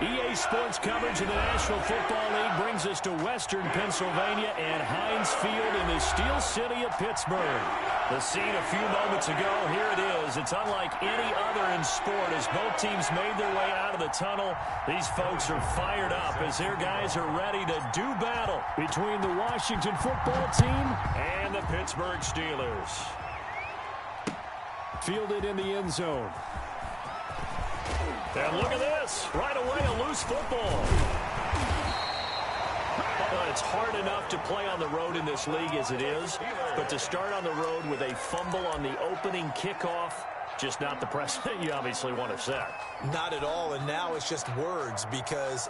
EA Sports coverage of the National Football League brings us to Western Pennsylvania and Heinz Field in the Steel City of Pittsburgh. The scene a few moments ago, here it is. It's unlike any other in sport as both teams made their way out of the tunnel. These folks are fired up as their guys are ready to do battle between the Washington football team and the Pittsburgh Steelers. Fielded in the end zone. And look at this. Right away, a loose football. It's hard enough to play on the road in this league as it is, but to start on the road with a fumble on the opening kickoff, just not the precedent you obviously want to set. Not at all, and now it's just words because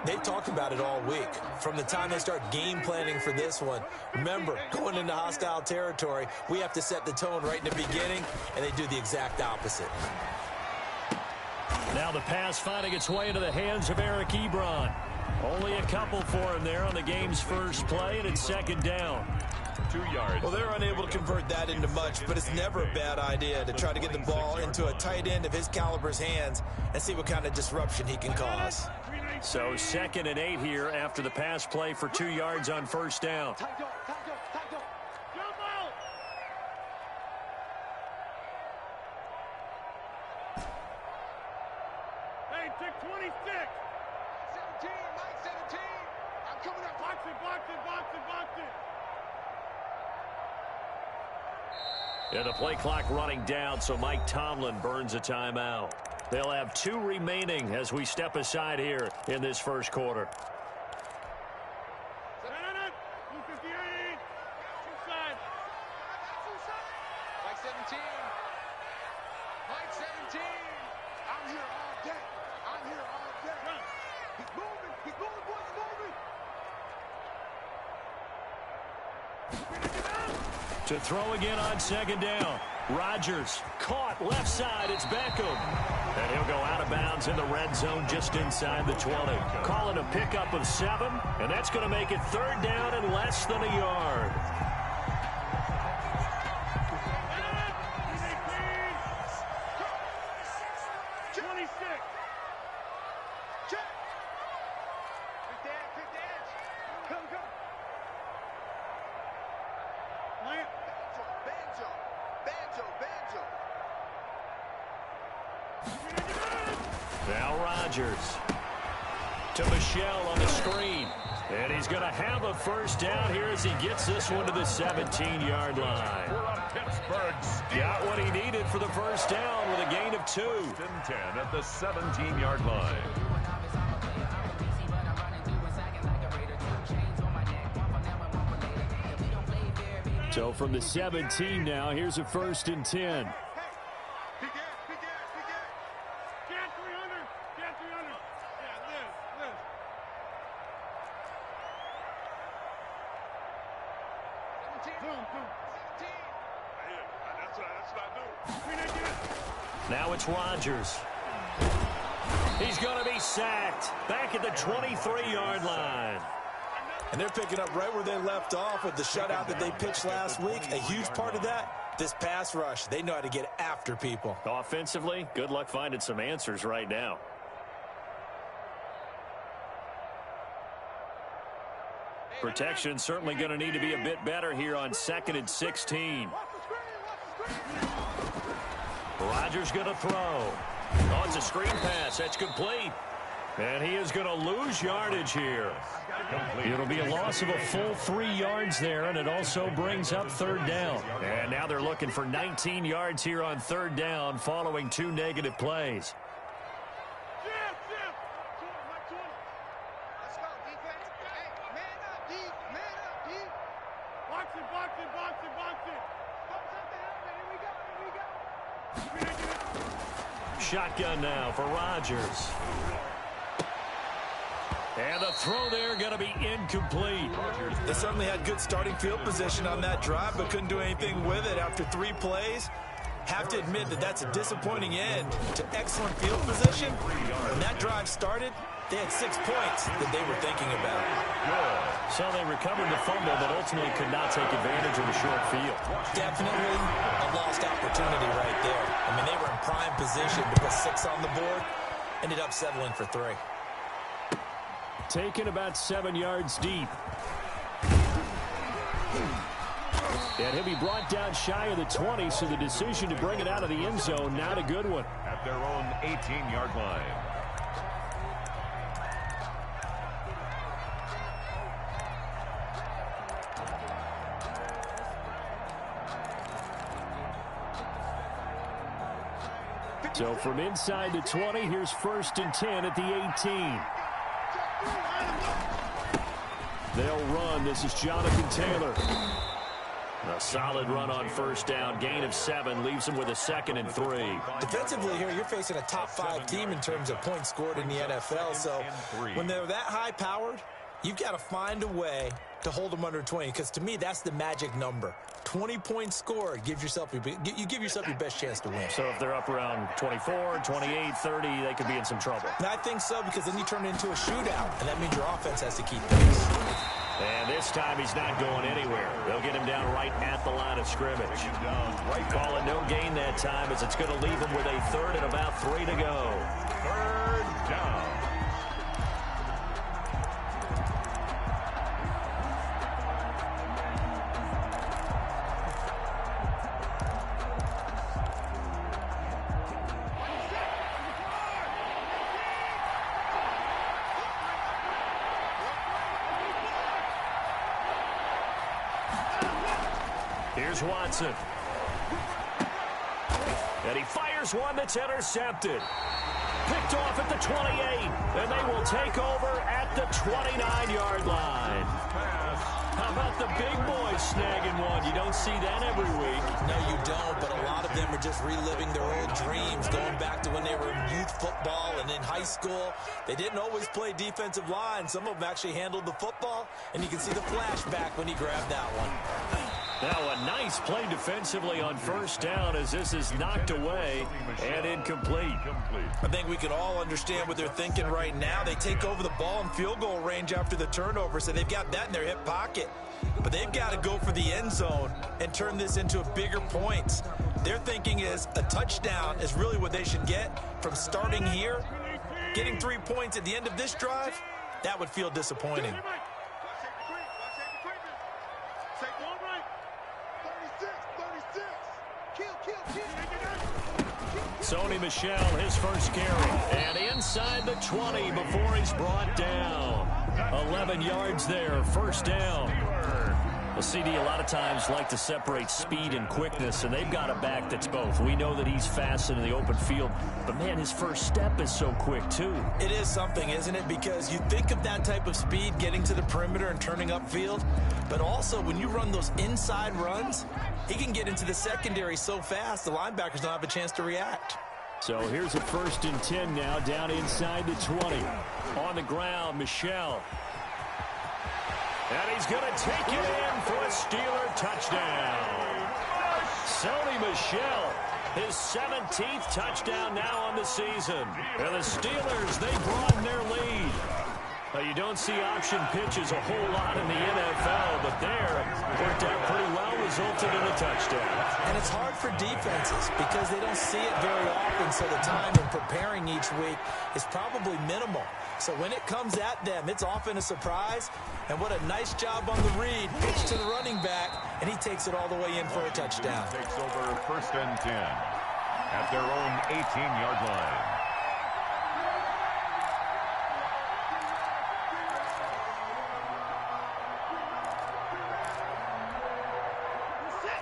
they've talked about it all week. From the time they start game planning for this one, remember, going into hostile territory, we have to set the tone right in the beginning, and they do the exact opposite. Now the pass finding its way into the hands of Eric Ebron. Only a couple for him there on the game's first play, and it's second down. 2 yards. Well, they're unable to convert that into much, but it's never a bad idea to try to get the ball into a tight end of his caliber's hands and see what kind of disruption he can cause. So 2nd and 8 here after the pass play for 2 yards on first down. Hey, take 26. 17, Mike 17. I'm coming up. Box it, box it, box it, box it. And the play clock running down, so Mike Tomlin burns a timeout. They'll have 2 remaining as we step aside here in this first quarter. Mike 17. Mike 17. I'm here all day. I'm here all day. He's moving. He's moving, boys. Moving. To throw again on second down. Rodgers caught left side. It's Beckham. And he'll go out of bounds in the red zone just inside the 20. Calling a pickup of 7, and that's going to make it third down and less than a yard. Now Rodgers to Michelle on the screen. And he's going to have a first down here as he gets this one to the 17-yard line. Got what he needed for the first down with a gain of 2. 10 at the 17-yard line. So from the 17 now, here's a 1st and 10. Now it's Rodgers. He's going to be sacked back at the 23-yard line. And they're picking up right where they left off with the shutout that they pitched last week. A huge part of that, this pass rush. They know how to get after people. Offensively, good luck finding some answers right now. Protection certainly going to need to be a bit better here on 2nd and 16. Rodgers going to throw. Oh, it's a screen pass. That's complete. And he is going to lose yardage here. It'll be a loss of a full 3 yards there, and it also brings up third down. And now they're looking for 19 yards here on third down following 2 negative plays. Shotgun now for Rodgers. And the throw there going to be incomplete. They certainly had good starting field position on that drive, but couldn't do anything with it after 3 plays. Have to admit that that's a disappointing end to excellent field position. When that drive started, they had 6 points that they were thinking about. So they recovered the fumble, but ultimately could not take advantage of the short field. Definitely a lost opportunity right there. I mean, they were in prime position to put 6 on the board, ended up settling for 3. Taken about 7 yards deep. And he'll be brought down shy of the 20, so the decision to bring it out of the end zone, not a good one. At their own 18-yard line. So from inside the 20, here's 1st and 10 at the 18. They'll run. This is Jonathan Taylor. A solid run on 1st down. Gain of 7 leaves them with a 2nd and 3. Defensively here, you're facing a top 5 team in terms of points scored in the NFL. So when they're that high-powered, you've got to find a way to hold them under 20. Because to me, that's the magic number. 20 points scored, you give yourself your best chance to win. So if they're up around 24, 28, 30, they could be in some trouble. And I think so, because then you turn it into a shootout, and that means your offense has to keep pace. And this time he's not going anywhere. They'll get him down right at the line of scrimmage. Call it no gain that time, as it's going to leave him with a 3rd and about 3 to go. 3rd down. Here's Watson. And he fires one that's intercepted. Picked off at the 28. And they will take over at the 29-yard line. How about the big boys snagging one? You don't see that every week. No, you don't, but a lot of them are just reliving their old dreams, going back to when they were in youth football and in high school. They didn't always play defensive line. Some of them actually handled the football, and you can see the flashback when he grabbed that one. Now a nice play defensively on 1st down, as this is knocked away and incomplete. I think we can all understand what they're thinking right now. They take over the ball in field goal range after the turnover, so they've got that in their hip pocket. But they've got to go for the end zone and turn this into a bigger points. Their thinking is a touchdown is really what they should get from starting here. Getting 3 points at the end of this drive, that would feel disappointing. Sony Michel, his first carry. And inside the 20 before he's brought down. 11 yards there, 1st down. The CD a lot of times like to separate speed and quickness, and they've got a back that's both. We know that he's fast in the open field, but, man, his first step is so quick, too. It is something, isn't it? Because you think of that type of speed getting to the perimeter and turning upfield, but also when you run those inside runs, he can get into the secondary so fast the linebackers don't have a chance to react. So here's a 1st and 10 now, down inside the 20. On the ground, Michel. And he's going to take it in for a Steeler touchdown. Sony Michel, his 17th touchdown now on the season. And the Steelers, they broaden their lead. Now, you don't see option pitches a whole lot in the NFL, but there, worked out pretty well, resulted in a touchdown. And it's hard for defenses because they don't see it very often, so the time in preparing each week is probably minimal. So when it comes at them, it's often a surprise. And what a nice job on the read. Pitch to the running back, and he takes it all the way in for a touchdown. Takes over 1st and 10 at their own 18-yard line.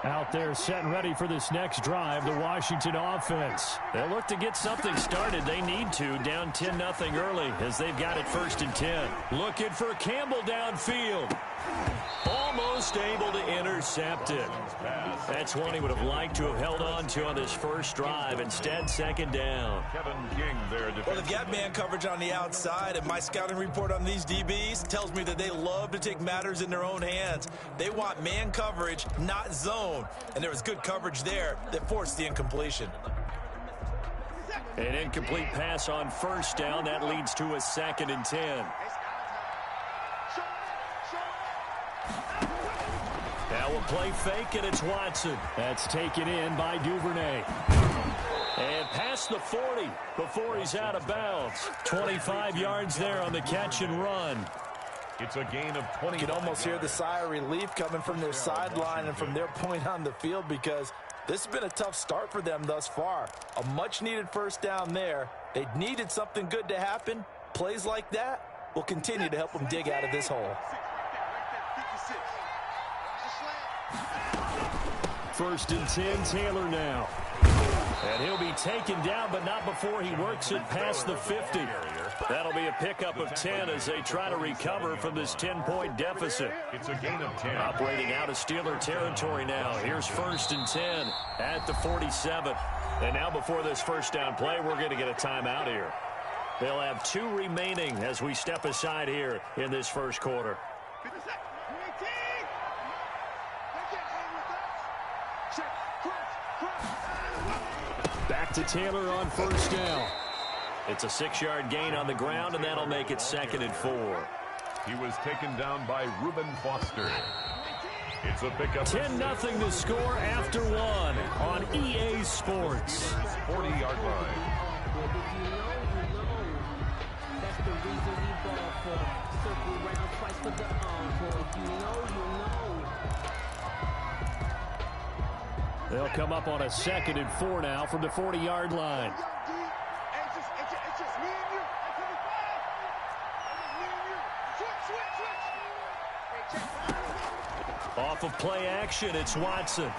Out there set and ready for this next drive, the Washington offense. They'll look to get something started. They need to, down 10-0 early, as they've got it 1st and 10. Looking for Campbell downfield. Almost able to intercept it. That's one he would have liked to have held on to on this first drive. Instead, 2nd down. Kevin King there. Well, they've got man coverage on the outside, and my scouting report on these DBs tells me that they love to take matters in their own hands. They want man coverage, not zone. And there was good coverage there that forced the incompletion. An incomplete pass on 1st down. That leads to a 2nd and 10. Now a play fake, and it's Watson. That's taken in by Duvernay. And past the 40 before he's out of bounds. 25 yards there on the catch and run. It's a gain of 20. You can almost hear the sigh of relief coming from their sideline and from their point on the field, because this has been a tough start for them thus far. A much-needed first down there. They needed something good to happen. Plays like that will continue to help them dig out of this hole. First and 10, Taylor now. And he'll be taken down, but not before he works it past the 50. That'll be a pickup of 10 as they try to recover from this 10-point deficit. It's a gain of 10. Operating out of Steeler territory now. Here's first and 10 at the 47. And now before this first down play, we're going to get a timeout here. They'll have 2 remaining as we step aside here in this first quarter. Back to Taylor on first down. It's a 6-yard gain on the ground, and that'll make it 2nd and 4. He was taken down by Reuben Foster. It's a pickup. 10-0 to score after 1 on EA Sports. 40-yard line. They'll come up on a 2nd and 4 now from the 40-yard line. Off of play action, it's Watson.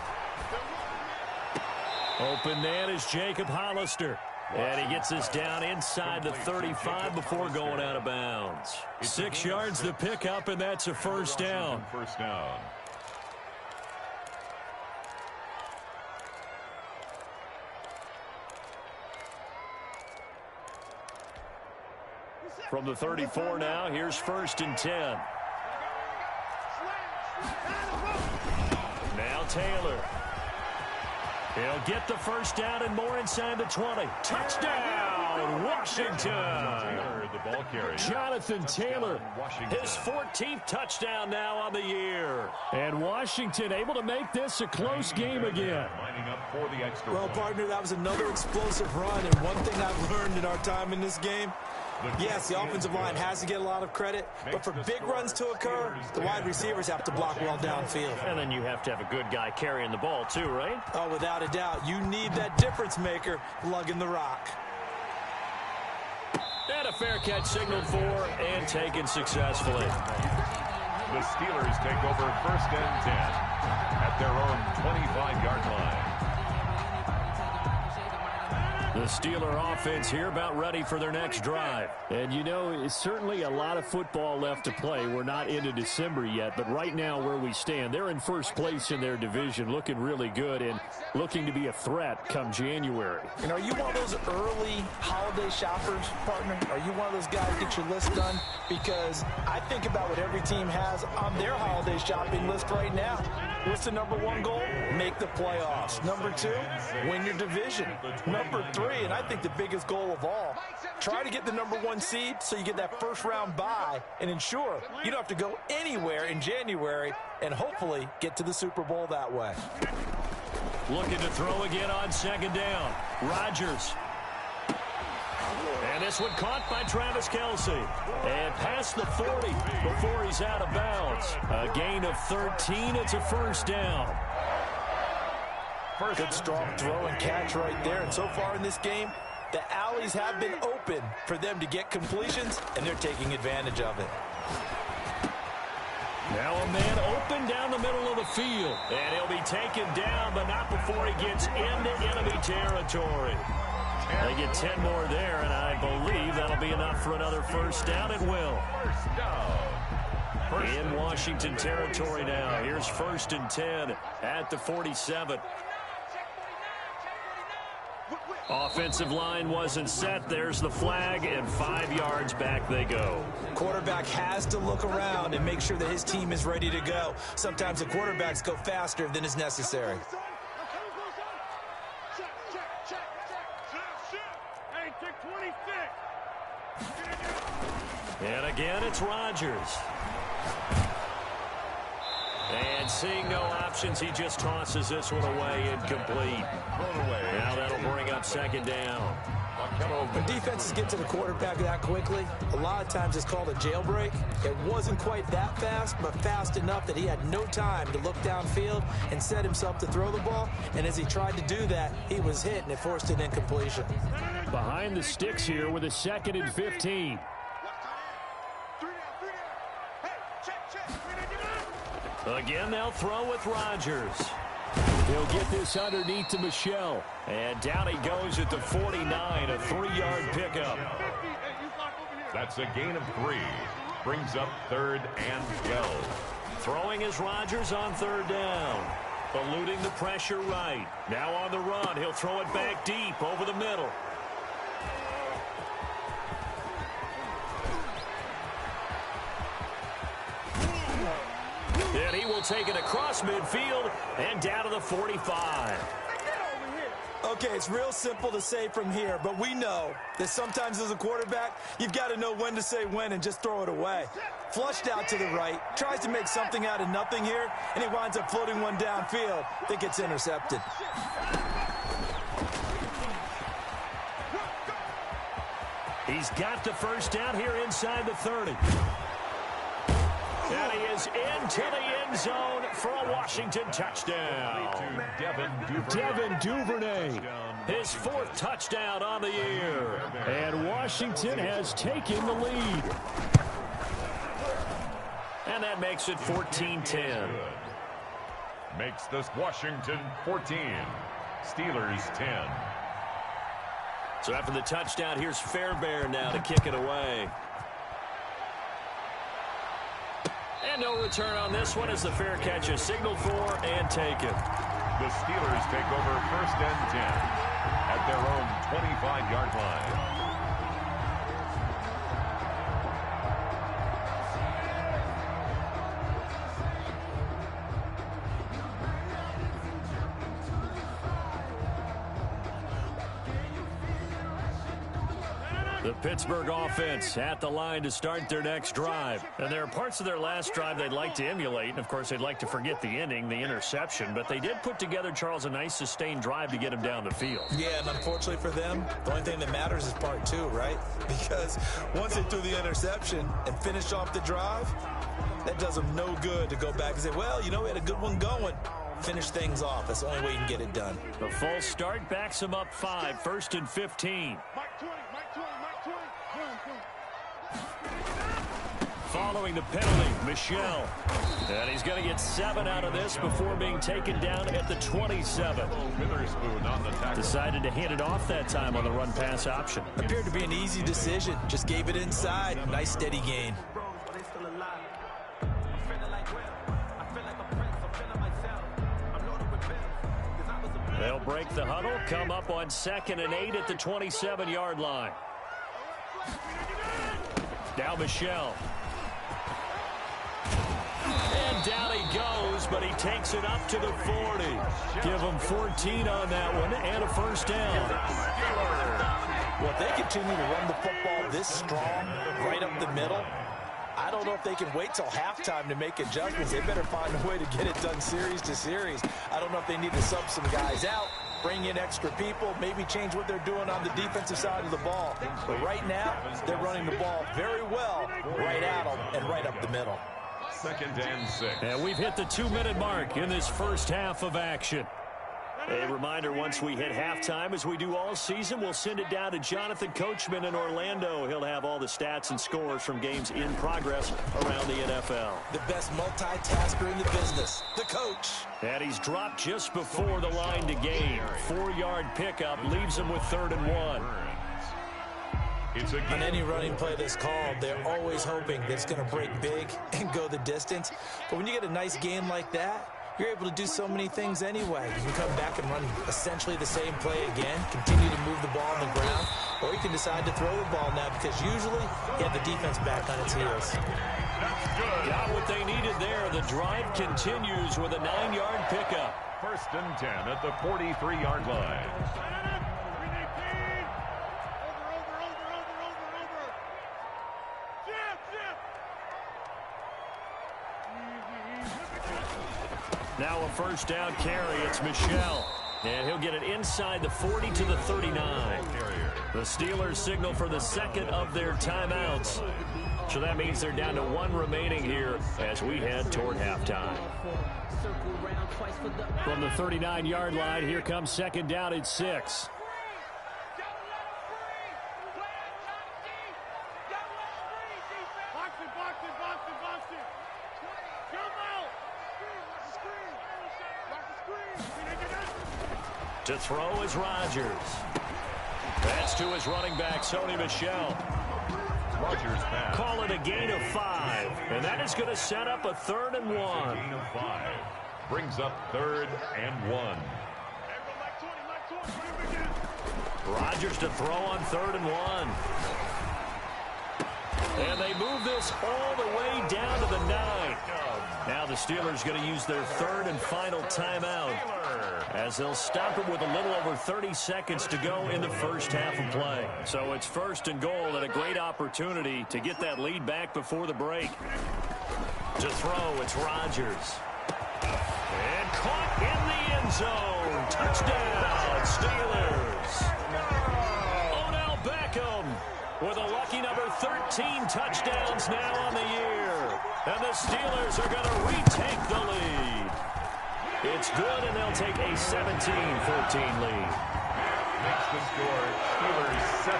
Open man is Jacob Hollister. And he gets us down inside the 35 before going out of bounds. 6 yards the pickup, and that's a first down. First down. From the 34 now, here's first and 10. Now Taylor. He'll get the first down and more inside the 20. Touchdown, Washington. The ball carrier. Jonathan Taylor, his 14th touchdown now on the year. And Washington able to make this a close game again. Lining up for the extra Well, point. partner, that was another explosive run, and one thing I've learned in our time in this game, yes, the offensive line has to get a lot of credit, but for big runs to occur, the wide receivers have to block well downfield. And then you have to have a good guy carrying the ball too, right? Oh, without a doubt. You need that difference maker lugging the rock. And a fair catch signaled for and taken successfully. The Steelers take over first and 10 at their own 25-yard line. The Steeler offense here about ready for their next drive. And, you know, it's certainly a lot of football left to play. We're not into December yet, but right now where we stand, they're in first place in their division, looking really good and looking to be a threat come January. And are you one of those early holiday shoppers, partner? Are you one of those guys get your list done? Because I think about what every team has on their holiday shopping list right now. What's the number 1 goal? Make the playoffs. Number 2, win your division. Number 3, and I think the biggest goal of all, try to get the number 1 seed so you get that first-round bye and ensure you don't have to go anywhere in January and hopefully get to the Super Bowl that way. Looking to throw again on second down. Rodgers. And this one caught by Travis Kelce. And past the 40 before he's out of bounds. A gain of 13. It's a first down. Good strong throw and catch right there. And so far in this game, the alleys have been open for them to get completions, and they're taking advantage of it. Now a man open down the middle of the field. And he'll be taken down, but not before he gets into enemy territory. They get 10 more there, and I believe that'll be enough for another first down. It will. First down. In Washington territory now. Here's first and 10 at the 47. Offensive line wasn't set. There's the flag, and 5 yards back they go. Quarterback has to look around and make sure that his team is ready to go. Sometimes the quarterbacks go faster than is necessary. And again, it's Rodgers. And seeing no options, he just tosses this one away incomplete. Now that'll bring up second down. When defenses get to the quarterback that quickly, a lot of times it's called a jailbreak. It wasn't quite that fast, but fast enough that he had no time to look downfield and set himself to throw the ball. And as he tried to do that, he was hit, and it forced an incompletion. Behind the sticks here with a 2nd and 15. Again, they'll throw with Rodgers. He'll get this underneath to Michelle. And down he goes at the 49, a 3-yard pickup. That's a gain of 3. Brings up 3rd and 12. Throwing is Rodgers on 3rd down. Eluding the pressure right. Now on the run, he'll throw it back deep over the middle. And he will take it across midfield and down to the 45. Okay, it's real simple to say from here, but we know that sometimes as a quarterback, you've got to know when to say when and just throw it away. Flushed out to the right, tries to make something out of nothing here, and he winds up floating one downfield that gets intercepted. He's got the first down here inside the 30. And he is into the end zone for a Washington touchdown. Devin Duvernay. His 4th touchdown on the year. And Washington has taken the lead. And that makes it 14-10. Makes this Washington 14. Steelers 10. So after the touchdown, here's Fairbairn now to kick it away. And no return on this one as the fair catch is signaled for and taken. The Steelers take over 1st and 10 at their own 25-yard line. The Pittsburgh offense at the line to start their next drive. And there are parts of their last drive they'd like to emulate. And, of course, they'd like to forget the ending, the interception. But they did put together, Charles, a nice sustained drive to get him down the field. Yeah, and unfortunately for them, the only thing that matters is part 2, right? Because once they threw the interception and finished off the drive, that does them no good to go back and say, well, you know, we had a good one going. Finish things off. That's the only way you can get it done. The false start backs him up 5, 1st and 15. Following the penalty, Michelle. And he's going to get 7 out of this before being taken down at the 27. Decided to hand it off that time on the run-pass option. Appeared to be an easy decision. Just gave it inside. Nice steady gain. They'll break the huddle, come up on 2nd and 8 at the 27-yard line. Now Michelle. And down he goes, but he takes it up to the 40. Give him 14 on that one and a 1st down. Well, if they continue to run the football this strong, right up the middle, I don't know if they can wait till halftime to make adjustments. They better find a way to get it done series to series. I don't know if they need to sub some guys out, bring in extra people, maybe change what they're doing on the defensive side of the ball. But right now, they're running the ball very well right at them and right up the middle. 2nd and 6. And we've hit the 2-minute mark in this first half of action. A reminder, once we hit halftime, as we do all season, we'll send it down to Jonathan Coachman in Orlando. He'll have all the stats and scores from games in progress around the NFL. The best multitasker in the business, the coach. And he's dropped just before the line to gain. 4-yard pickup leaves him with 3rd and 1. On any running play that's called, they're always hoping that it's going to break big and go the distance. But when you get a nice game like that, you're able to do so many things anyway. You can come back and run essentially the same play again, continue to move the ball on the ground, or you can decide to throw the ball now because usually you have the defense back on its heels. Got what they needed there. The drive continues with a 9-yard pickup. 1st and 10 at the 43-yard line. Now a first down carry. It's Michel. And he'll get it inside the 40 to the 39. The Steelers signal for the second of their timeouts. So that means they're down to one remaining here as we head toward halftime. From the 39-yard line, here comes second down at 6. To throw is Rodgers. That's to his running back, Sony Michel. Rodgers pass. Call it a gain of 5. And that is going to set up a 3rd and 1. Gain of 5. Brings up 3rd and 1. Rodgers to throw on 3rd and 1. And they move this all the way down to the 9. Now the Steelers going to use their 3rd and final timeout as they'll stop it with a little over 30 seconds to go in the first half of play. So it's 1st and goal and a great opportunity to get that lead back before the break. To throw, it's Rodgers. And caught in the end zone. Touchdown, Steelers. Odell Beckham with a lucky number 13 touchdowns now on the year. And the Steelers are going to retake the lead. It's good, and they'll take a 17-14 lead. Makes the score Steelers 17.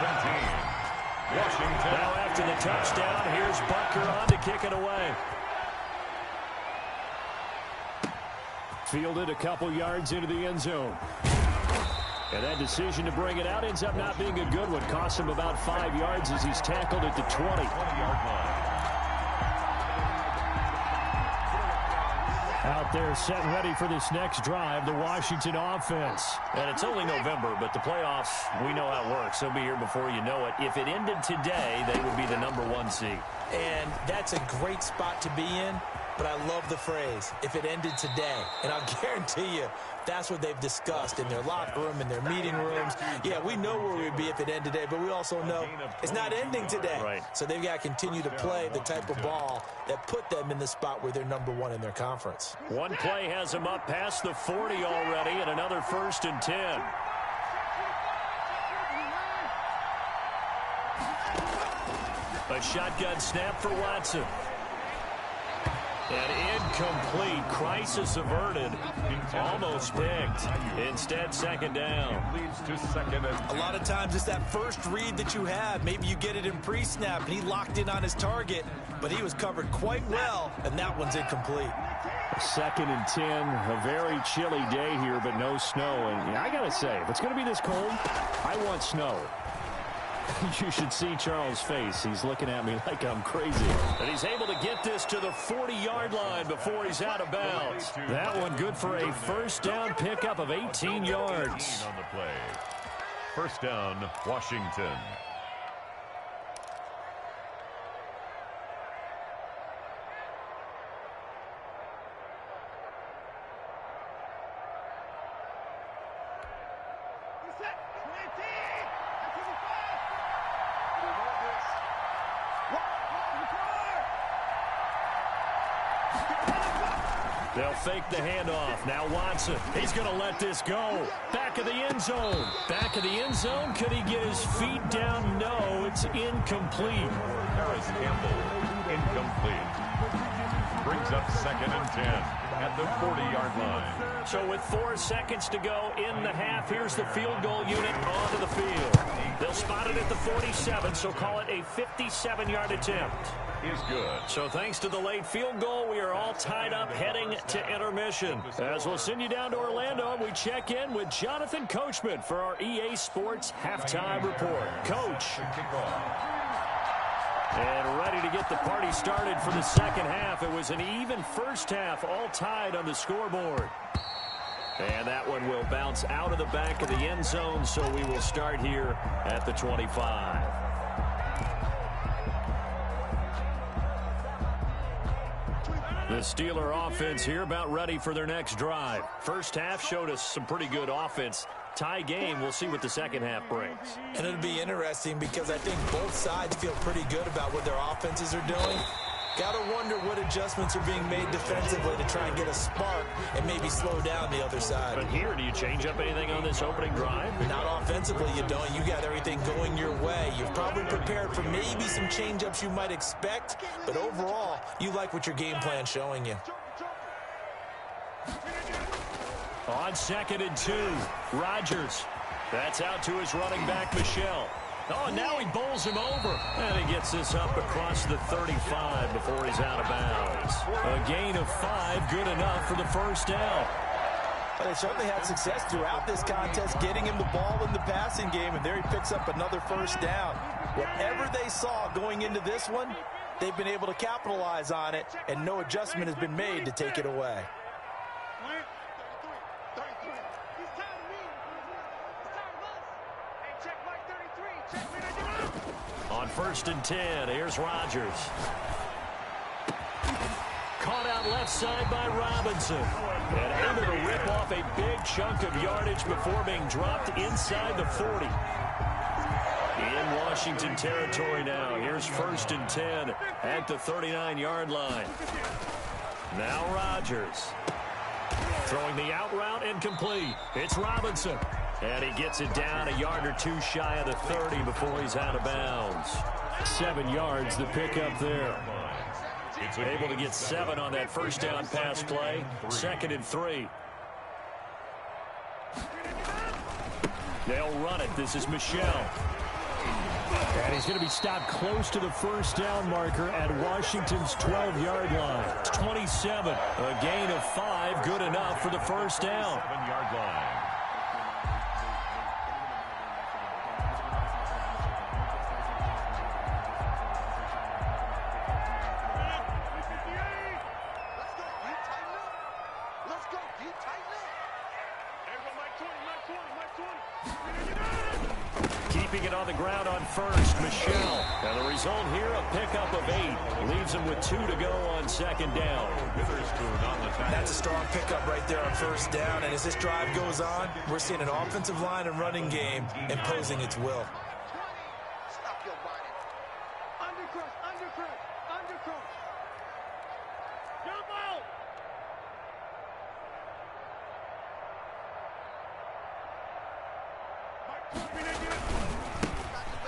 Washington. Now after the touchdown, here's Butker on to kick it away. Fielded a couple yards into the end zone. And that decision to bring it out ends up not being a good one. Costs him about 5 yards as he's tackled at the 20-yard line. Out there set and ready for this next drive, the Washington offense. And it's only November, but the playoffs, we know how it works. They'll be here before you know it. If it ended today, they would be the number 1 seed. And that's a great spot to be in, but I love the phrase, if it ended today. And I'll guarantee you, that's what they've discussed in their locker room, in their meeting rooms. Yeah, we know where we'd be if it ended today, but we also know it's not ending today. Right. So they've got to continue to play the type of ball that put them in the spot where they're number 1 in their conference. One play has them up past the 40 already, and another 1st and 10. A shotgun snap for Watson. And incomplete. Crisis averted. Almost picked. Instead, second down. Leads to second and 10. A lot of times it's that first read that you have. Maybe you get it in pre-snap, and he locked in on his target, but he was covered quite well, and that one's incomplete. 2nd and 10. A very chilly day here, but no snow. And I got to say, if it's going to be this cold, I want snow. You should see Charles' face. He's looking at me like I'm crazy. And he's able to get this to the 40-yard line before he's out of bounds. That one good for a first down pickup of 18 yards. On the play. First down, Washington. They'll fake the handoff. Now Watson. He's going to let this go. Back of the end zone. Back of the end zone. Could he get his feet down? No, it's incomplete. Harris Campbell, incomplete. Brings up 2nd and 10 at the 40-yard line. So with 4 seconds to go in the half, here's the field goal unit onto the field. They'll spot it at the 47, so call it a 57-yard attempt. Is good. So thanks to the late field goal, we are all tied up heading to intermission. As we'll send you down to Orlando, we check in with Jonathan Coachman for our EA Sports Halftime Report. Coach. And ready to get the party started for the second half. It was an even first half, all tied on the scoreboard. And that one will bounce out of the back of the end zone, so we will start here at the 25. The Steeler offense here about ready for their next drive. First half showed us some pretty good offense. Tie game, we'll see what the second half brings. And it'll be interesting because I think both sides feel pretty good about what their offenses are doing. Gotta wonder what adjustments are being made defensively to try and get a spark and maybe slow down the other side. But here, do you change up anything on this opening drive? Not offensively, you don't. You got everything going your way. You've probably prepared for maybe some change-ups you might expect, but overall, you like what your game plan's showing you. On 2nd and 2, Rodgers. That's out to his running back, Michel. Oh, now he bowls him over. And he gets this up across the 35 before he's out of bounds. A gain of 5, good enough for the first down. But they certainly had success throughout this contest, getting him the ball in the passing game, and there he picks up another first down. Whatever they saw going into this one, they've been able to capitalize on it, and no adjustment has been made to take it away. On 1st and 10, here's Rodgers. Caught out left side by Robinson. And able to rip off a big chunk of yardage before being dropped inside the 40. In Washington territory now. Here's 1st and 10 at the 39-yard line. Now Rodgers. Throwing the out route incomplete. It's Robinson. And he gets it down a yard or two shy of the 30 before he's out of bounds. 7 yards, the pickup there. Able to get 7 on that first down pass play. 2nd and 3. They'll run it. This is Michel. And he's going to be stopped close to the first down marker at Washington's 12-yard line. It's 27. A gain of 5, good enough for the first down. 7-yard line. Keeping it on the ground on 1st, Michel. And the result here, a pickup of 8. Leaves him with 2 to go on 2nd down. That's a strong pickup right there on 1st down. And as this drive goes on, we're seeing an offensive line and running game imposing its will. Stop your body. Undercrush, undercrush, undercrush. Jump out.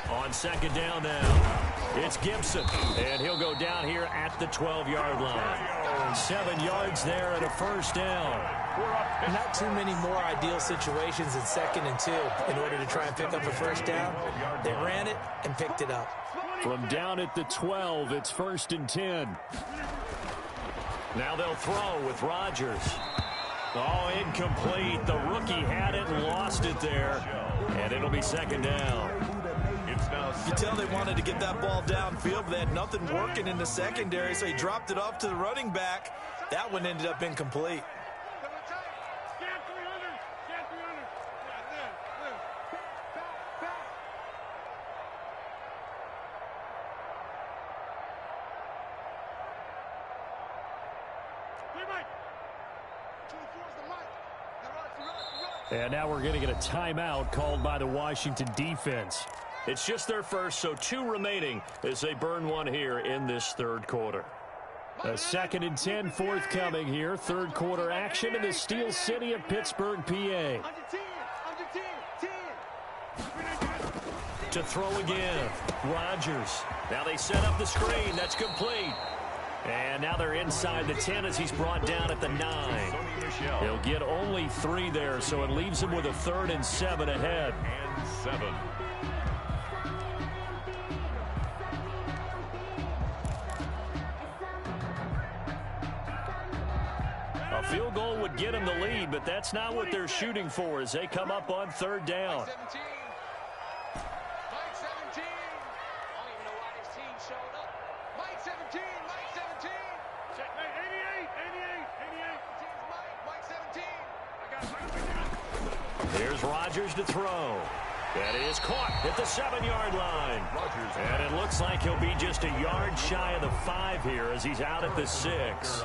On 2nd down now, it's Gibson, and he'll go down here at the 12-yard line. 7 yards there and a first down. Not too many more ideal situations in 2nd and 2 in order to try and pick up a first down. They ran it and picked it up. From down at the 12, it's 1st and 10. Now they'll throw with Rodgers. Oh, incomplete. The rookie had it and lost it there, and it'll be 2nd down. You tell they wanted to get that ball downfield, but they had nothing working in the secondary, so he dropped it off to the running back. That one ended up incomplete. And now we're going to get a timeout called by the Washington defense. It's just their first, so 2 remaining as they burn one here in this 3rd quarter. A 2nd and 10 forthcoming here. 3rd quarter action in the Steel City of Pittsburgh, PA. To throw again, Rodgers. Now they set up the screen. That's complete. And now they're inside the 10 as he's brought down at the 9. He'll get only 3 there, so it leaves him with a 3rd and 7 ahead. And 7. A field goal would get him the lead, but that's not what they're shooting for as they come up on 3rd down. Mike 17. I don't even know why this team showed up. Mike 17. Mike 17. Check, 88. 88. Team's Mike 17. I got it. Here's Rodgers to throw. That is caught at the 7-yard line. And it looks like he'll be just a yard shy of the 5 here as he's out at the 6.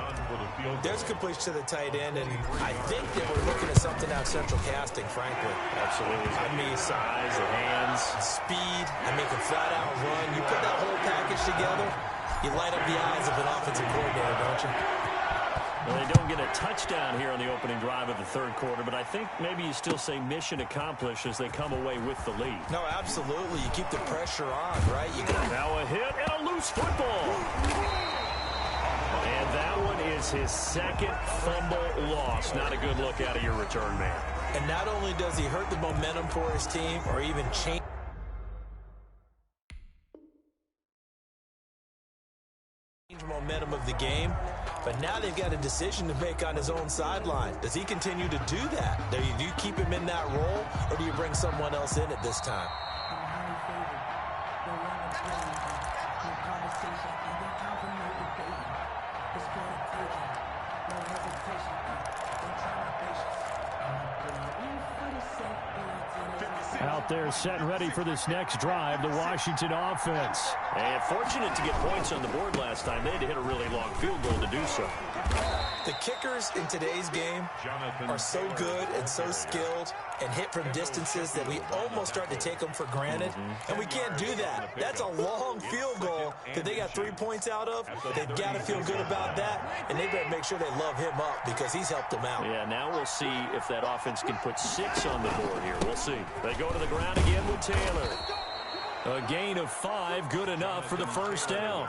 There's completion to the tight end, and I think that we're looking at something out central casting, frankly. Absolutely. I mean, Size, the hands. speed, I mean, can flat out run. You put that whole package together, You light up the eyes of an offensive coordinator, don't you? Well, they don't get a touchdown here on the opening drive of the third quarter, but I think maybe you still say mission accomplished as they come away with the lead. No, absolutely. You keep the pressure on, right? Now a hit and a loose football. And that one is his second fumble loss. Not a good look out of your return man. And not only does he hurt the momentum for his team or even change momentum of the game, but now they've got a decision to make on his own sideline. Does he continue to do that? Do you keep him in that role, or do you bring someone else in at this time? Out there set and ready for this next drive, the Washington offense. And fortunate to get points on the board last time. They had to hit a really long field goal to do so. The kickers in today's game are so good and so skilled and hit from distances that we almost start to take them for granted. And we can't do that. That's a long field goal that they got 3 points out of. They've got to feel good about that, and they better make sure they love him up because he's helped them out. Yeah, now we'll see if that offense can put 6 on the board here. We'll see. They go to the ground again with Taylor. A gain of 5, good enough for the first down.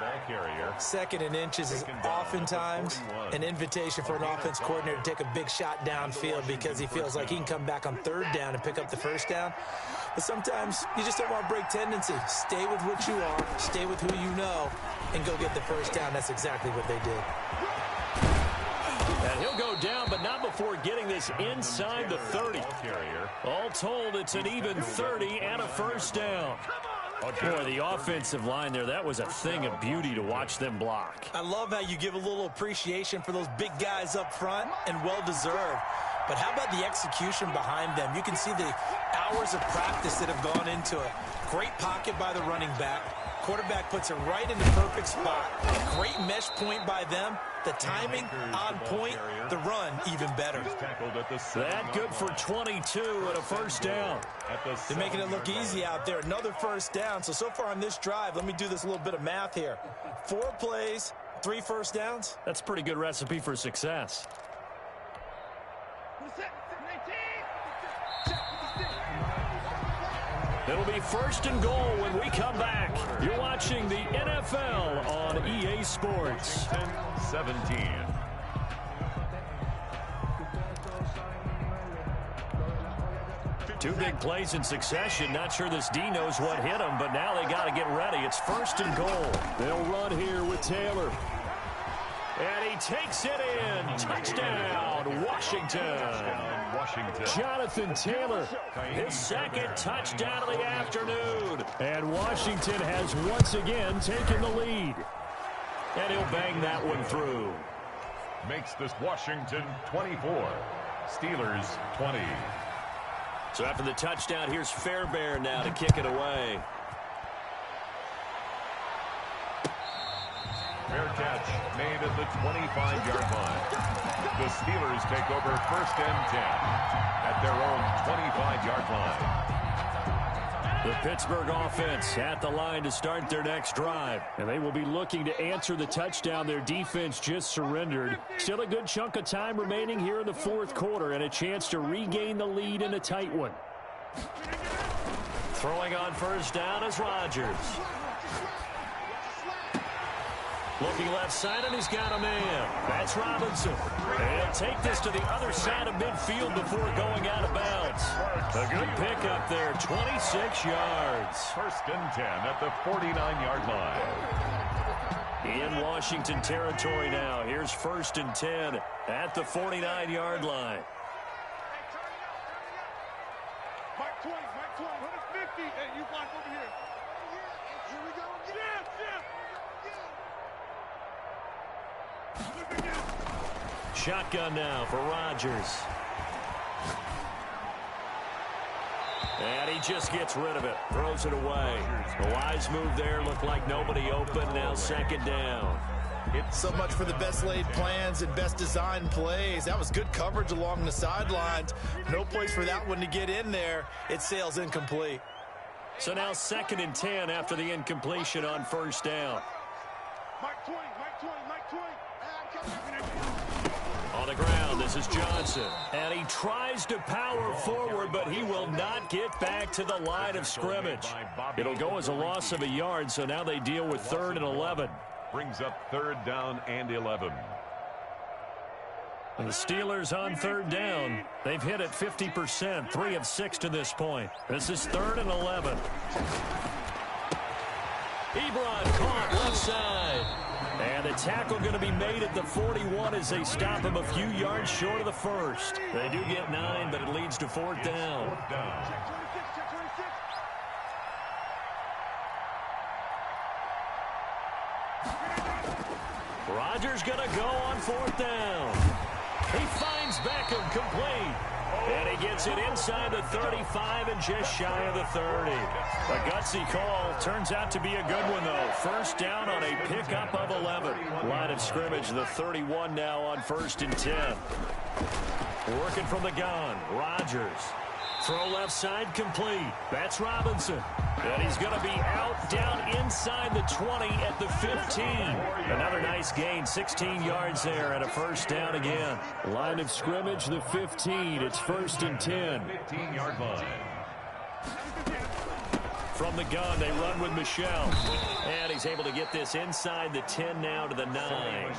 Second and inches is oftentimes an invitation for an offense coordinator to take a big shot downfield because he feels like he can come back on third down and pick up the first down. But sometimes you just don't want to break tendency. Stay with what you are, stay with who you know, and go get the first down. That's exactly what they did. And he'll go down, but not before getting this inside the 30. All told, it's an even 30 and a first down. Boy, the offensive line there, that was a thing of beauty to watch them block. I love how you give a little appreciation for those big guys up front, and well-deserved. But how about the execution behind them? You can see the hours of practice that have gone into it. Great pocket by the running back. Quarterback puts it right in the perfect spot. Great mesh point by them. The timing on point. The run even better. That good for 22 and a first down. They're making it look easy out there. Another first down. So far on this drive, let me do this little bit of math here. 4 plays, 3 first downs. That's a pretty good recipe for success. It'll be first and goal when we come back. You're watching the NFL on EA Sports. 17. Two big plays in succession. Not sure this D knows what hit him, but now they got to get ready. It's first and goal. They'll run here with Taylor. And he takes it in. Touchdown, Washington. Jonathan Taylor, his second touchdown of the afternoon. And Washington has once again taken the lead. And he'll bang that one through. Makes this Washington 24. Steelers 20. So after the touchdown, here's Fairbairn now to kick it away. Fair catch made at the 25-yard line. The Steelers take over first and 10 at their own 25-yard line. The Pittsburgh offense at the line to start their next drive. And they will be looking to answer the touchdown their defense just surrendered. Still a good chunk of time remaining here in the fourth quarter and a chance to regain the lead in a tight one. Throwing on first down is Rodgers. Looking left side, and he's got a man. That's Robinson. And he'll take this to the other side of midfield before going out of bounds. A good pickup there, 26 yards. First and 10 at the 49-yard line. In Washington territory now. Here's first and 10 at the 49-yard line. Mike 20, 150. Hey, you block over here. Here we go. Shotgun now for Rodgers. And he just gets rid of it. Throws it away. A wise move there. Looked like nobody open. Now second down. It's so much for the best laid plans and best designed plays. That was good coverage along the sidelines. No place for that one to get in there. It sails incomplete. So now second and 10 after the incompletion on first down. Mike 20, Mike 20, Mike 20. On the ground, this is Johnson. And he tries to power forward, but he will not get back to the line of scrimmage. It'll go as a loss of a yard, so now they deal with 3rd and 11. Brings up 3rd down and 11. And the Steelers on 3rd down. They've hit it 50%, 3 of 6 to this point. This is 3rd and 11. Ebron caught left side. And the tackle going to be made at the 41 as they stop him a few yards short of the first. They do get 9, but it leads to 4th down. Rodgers going to go on 4th down. He finds Beckham complete. And he gets it inside the 35 and just shy of the 30. A gutsy call. Turns out to be a good one, though. 1st down on a pickup of 11. Line of scrimmage, the 31 now on 1st and 10. Working from the gun. Rodgers. Throw left side complete. That's Robinson. And he's going to be out down inside the 20 at the 15. Another nice gain, 16 yards there and a 1st down again. Line of scrimmage, the 15. It's 1st and 10. 15-yard line. From the gun, they run with Michelle. And he's able to get this inside the 10 now to the 9.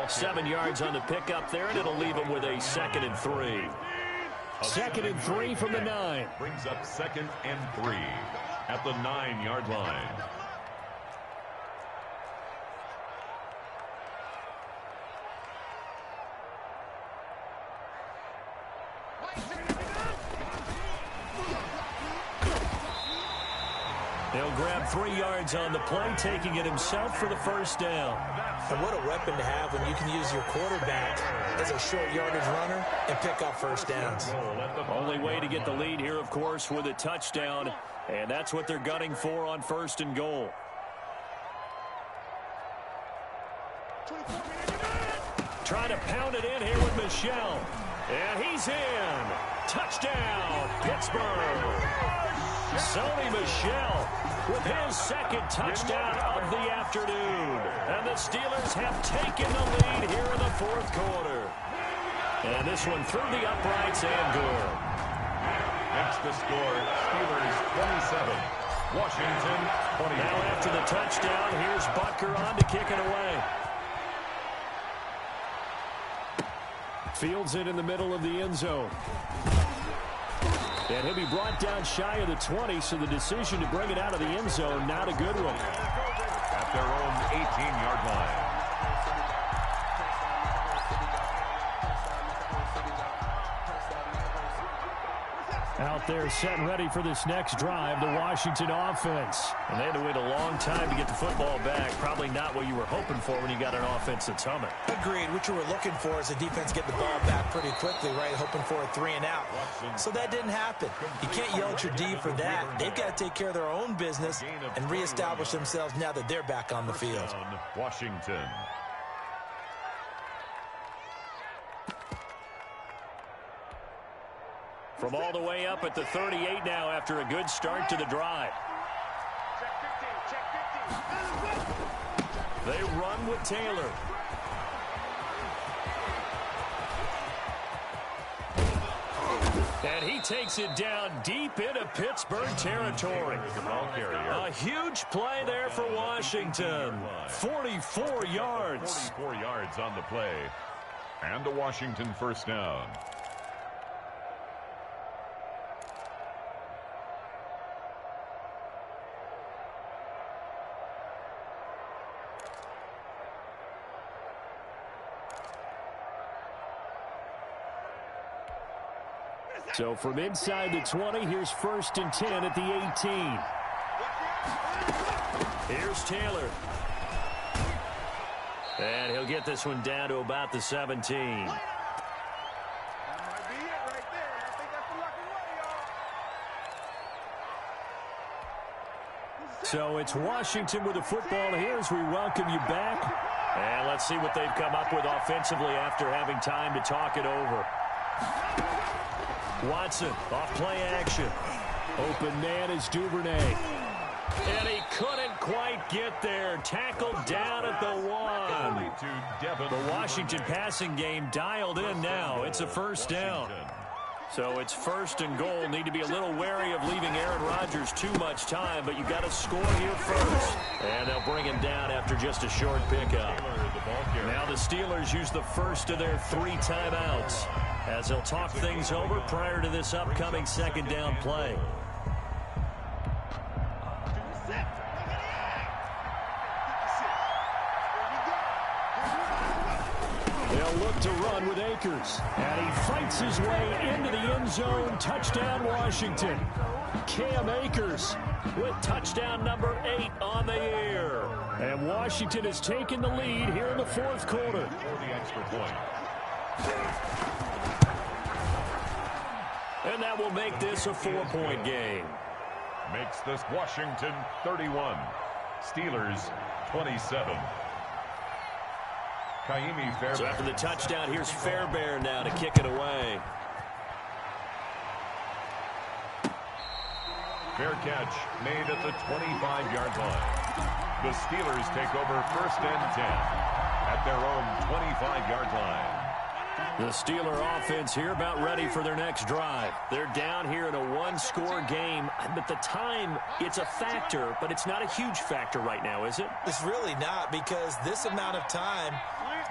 7 yards on the pickup there, and it'll leave him with a 2nd and 3. 2nd and 3 from the 9. Brings up 2nd and 3 at the 9-yard line. He'll grab 3 yards on the play, taking it himself for the 1st down. And what a weapon to have when you can use your quarterback as a short yardage runner and pick up 1st downs. Only way to get the lead here, of course, with a touchdown. And that's what they're gunning for on 1st and goal. Trying to pound it in here with Michelle. And he's in. Touchdown, Pittsburgh. Sony Michel with his 2nd touchdown of the afternoon. And the Steelers have taken the lead here in the 4th quarter. And this one through the uprights and good. Next the score, Steelers 27, Washington 20. Now after the touchdown, here's Butker on to kick it away. Fields it in the middle of the end zone. And he'll be brought down shy of the 20, so the decision to bring it out of the end zone, not a good one. At their own 18-yard line. Out there set and ready for this next drive, the Washington offense. And they had to wait a long time to get the football back. Probably not what you were hoping for when you got an offense that's humming. Agreed. What you were looking for is the defense get the ball back pretty quickly, right? Hoping for a 3 and out. So that didn't happen. You can't yell at your D for that. They've got to take care of their own business and reestablish themselves now that they're back on the field. Washington. From all the way up at the 38 now after a good start to the drive. They run with Taylor. And he takes it down deep into Pittsburgh territory. A huge play there for Washington. 44 yards. 44 yards on the play. And a Washington 1st down. So from inside the 20, here's 1st and 10 at the 18. Here's Taylor. And he'll get this one down to about the 17. So it's Washington with the football here as we welcome you back. And let's see what they've come up with offensively after having time to talk it over. Watson off play action. Open man is Duvernay. And he couldn't quite get there. Tackled down at the 1. The Washington passing game dialed in now. It's a first down. So it's first and goal. Need to be a little wary of leaving Aaron Rodgers too much time, but you got to score here first. And they'll bring him down after just a short pickup. Now the Steelers use the first of their 3 timeouts as they'll talk things over prior to this upcoming second down play. They'll look to run with Akers. And he fights his way into the end zone. Touchdown, Washington. Cam Akers with touchdown number 8 on the year. And Washington has taken the lead here in the fourth quarter. The extra point. And that will make this a 4-point game. Makes this Washington 31. Steelers 27. So after the touchdown, here's Fairbairn now to kick it away. Fair catch made at the 25-yard line. The Steelers take over first and 10 at their own 25-yard line. The Steeler offense here about ready for their next drive. They're down here in a 1-score game. But the time, it's a factor, but it's not a huge factor right now, is it? It's really not, because this amount of time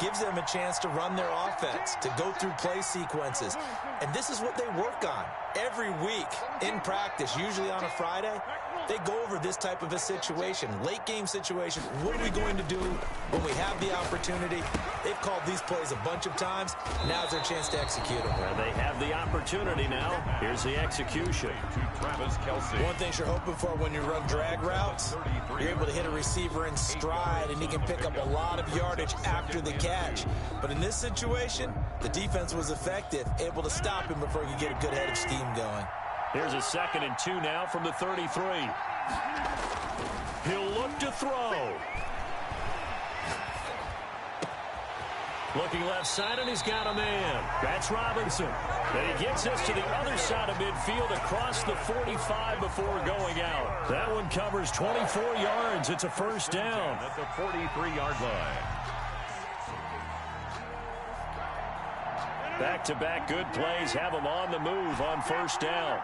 gives them a chance to run their offense, to go through play sequences. And this is what they work on every week in practice, usually on a Friday. They go over this type of a situation, late game situation. What are we going to do when we have the opportunity? They've called these plays a bunch of times. Now's their chance to execute them. Well, they have the opportunity now. Here's the execution. One thing you're hoping for when you run drag routes, you're able to hit a receiver in stride, and he can pick up a lot of yardage after the catch. But in this situation, the defense was effective, able to stop him before he could get a good head of steam going. Here's a 2nd and 2 now from the 33. He'll look to throw. Looking left side, and he's got a man. That's Robinson. And he gets this to the other side of midfield across the 45 before going out. That one covers 24 yards. It's a first down. At the 43-yard line. Back-to-back good plays have them on the move on first down.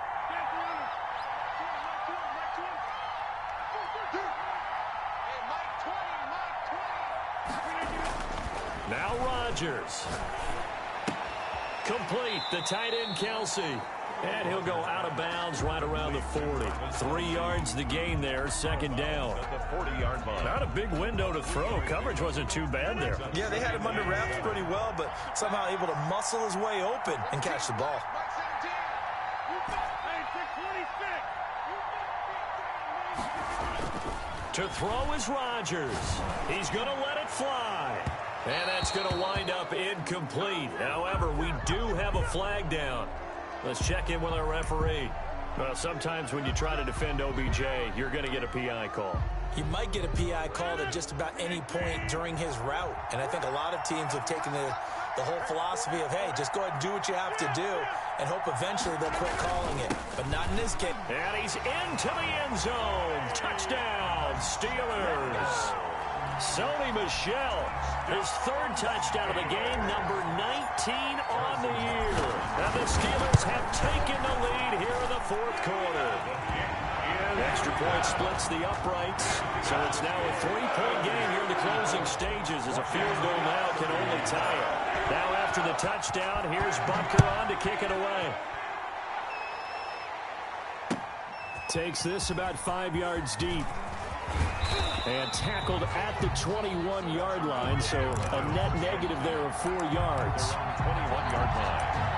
Now Rodgers. Complete, the tight end Kelsey. And he'll go out of bounds right around the 40. 3 yards the gain there, second down. At the 40-yard line. Not a big window to throw. Coverage wasn't too bad there. Yeah, they had him under wraps pretty well, but somehow able to muscle his way open and catch the ball. To throw is Rodgers. He's going to let it fly. And that's going to wind up incomplete. However, we do have a flag down. Let's check in with our referee. Well, sometimes when you try to defend OBJ, you're going to get a PI call. You might get a PI called at just about any point during his route. And I think a lot of teams have taken the whole philosophy of, hey, just go ahead and do what you have to do and hope eventually they'll quit calling it. But not in this case. And he's into the end zone. Touchdown, Steelers. Sony Michel, his 3rd touchdown of the game, number 19 on the year. And the Steelers have taken the lead here in the fourth quarter. Extra point splits the uprights, so it's now a 3-point game here in the closing stages as a field goal now can only tie it. Now after the touchdown, here's Bunker on to kick it away. Takes this about 5 yards deep. And tackled at the 21-yard line, so a net negative there of 4 yards. 21-yard line.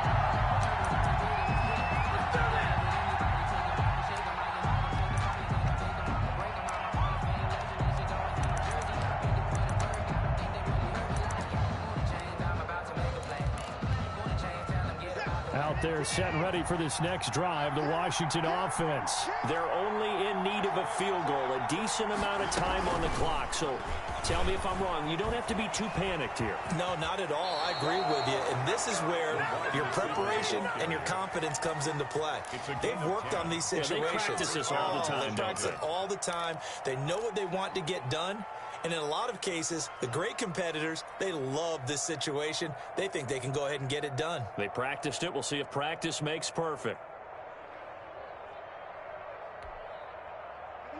Out there set and ready for this next drive, the Washington offense. They're only in need of a field goal, a decent amount of time on the clock. So tell me if I'm wrong. You don't have to be too panicked here. No, not at all. I agree with you. And this is where your preparation and your confidence comes into play. They've worked on these situations. They practice this all the time. They practice it all the time. They know what they want to get done. And in a lot of cases, the great competitors, they love this situation. They think they can go ahead and get it done. They practiced it. We'll see if practice makes perfect.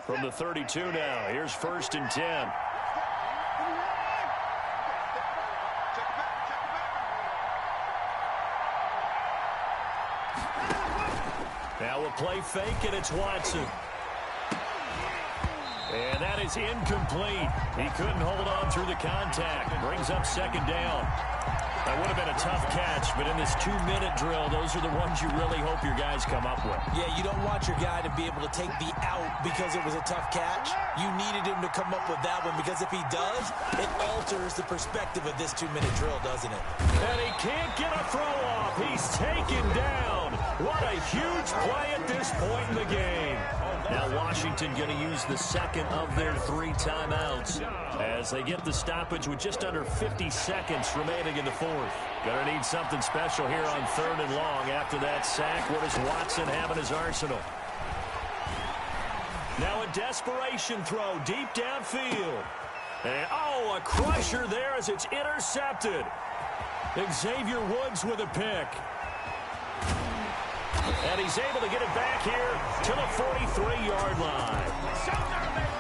From the 32 now, here's 1st and 10. Now we'll play fake, and it's Watson. And that is incomplete. He couldn't hold on through the contact. Brings up 2nd down. That would have been a tough catch, but in this 2-minute drill, those are the ones you really hope your guys come up with. Yeah, you don't want your guy to be able to take the out because it was a tough catch. You needed him to come up with that one because if he does, it alters the perspective of this 2-minute drill, doesn't it? And he can't get a throw off. He's taken down. What a huge play at this point in the game. Now Washington going to use the 2nd of their 3 timeouts as they get the stoppage with just under 50 seconds remaining in the 4th. Going to need something special here on 3rd and long after that sack. What does Watson have in his arsenal? Now a desperation throw deep downfield. And, a crusher there as it's intercepted. Xavier Woods with a pick. And he's able to get it back here to the 43-yard line.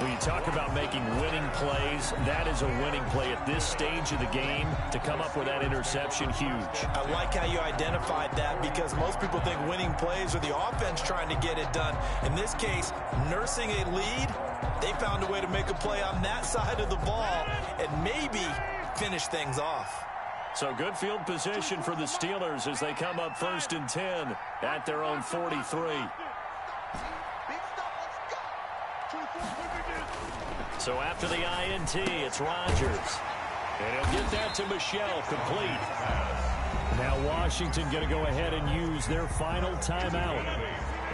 When you talk about making winning plays, that is a winning play at this stage of the game. To come up with that interception, huge. I like how you identified that because most people think winning plays are the offense trying to get it done. In this case, nursing a lead, they found a way to make a play on that side of the ball and maybe finish things off. So good field position for the Steelers as they come up 1st and 10 at their own 43. So after the INT, it's Rodgers. And he'll get that to Michelle, complete. Now Washington going to go ahead and use their final timeout,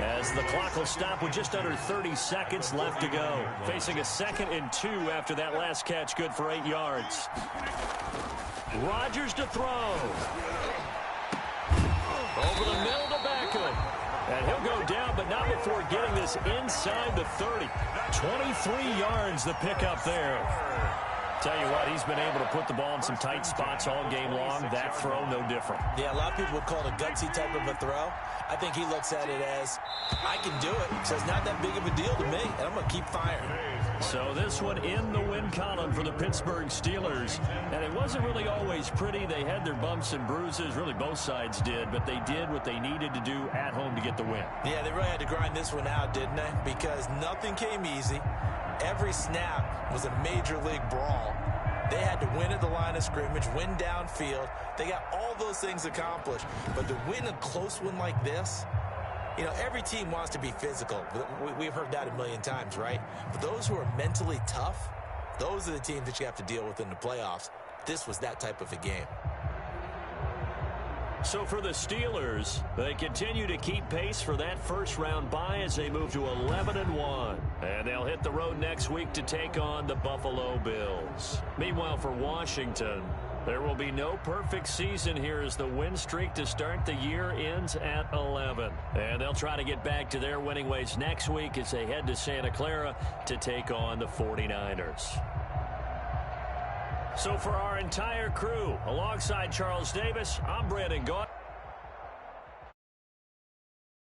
as the clock will stop with just under 30 seconds left to go. Facing a 2nd and 2 after that last catch, good for 8 yards. Rodgers to throw. Over the middle to Beckham. And he'll go down, but not before getting this inside the 30. 23 yards the pickup there. Tell you what, he's been able to put the ball in some tight spots all game long. That throw, no different. Yeah, a lot of people would call it a gutsy type of a throw. I think he looks at it as, I can do it, so it's not that big of a deal to me, and I'm going to keep firing. So this one in the win column for the Pittsburgh Steelers. And it wasn't really always pretty. They had their bumps and bruises. Really, both sides did. But they did what they needed to do at home to get the win. Yeah, they really had to grind this one out, didn't they? Because nothing came easy. Every snap was a major league brawl. They had to win at the line of scrimmage, win downfield. They got all those things accomplished. But to win a close one like this, you know, every team wants to be physical. We've heard that a million times, right? But those who are mentally tough, those are the teams that you have to deal with in the playoffs. This was that type of a game. So for the Steelers, they continue to keep pace for that first-round bye as they move to 11-1. And they'll hit the road next week to take on the Buffalo Bills. Meanwhile, for Washington, there will be no perfect season here as the win streak to start the year ends at 11. And they'll try to get back to their winning ways next week as they head to Santa Clara to take on the 49ers. So for our entire crew, alongside Charles Davis, I'm Brandon Gaunt.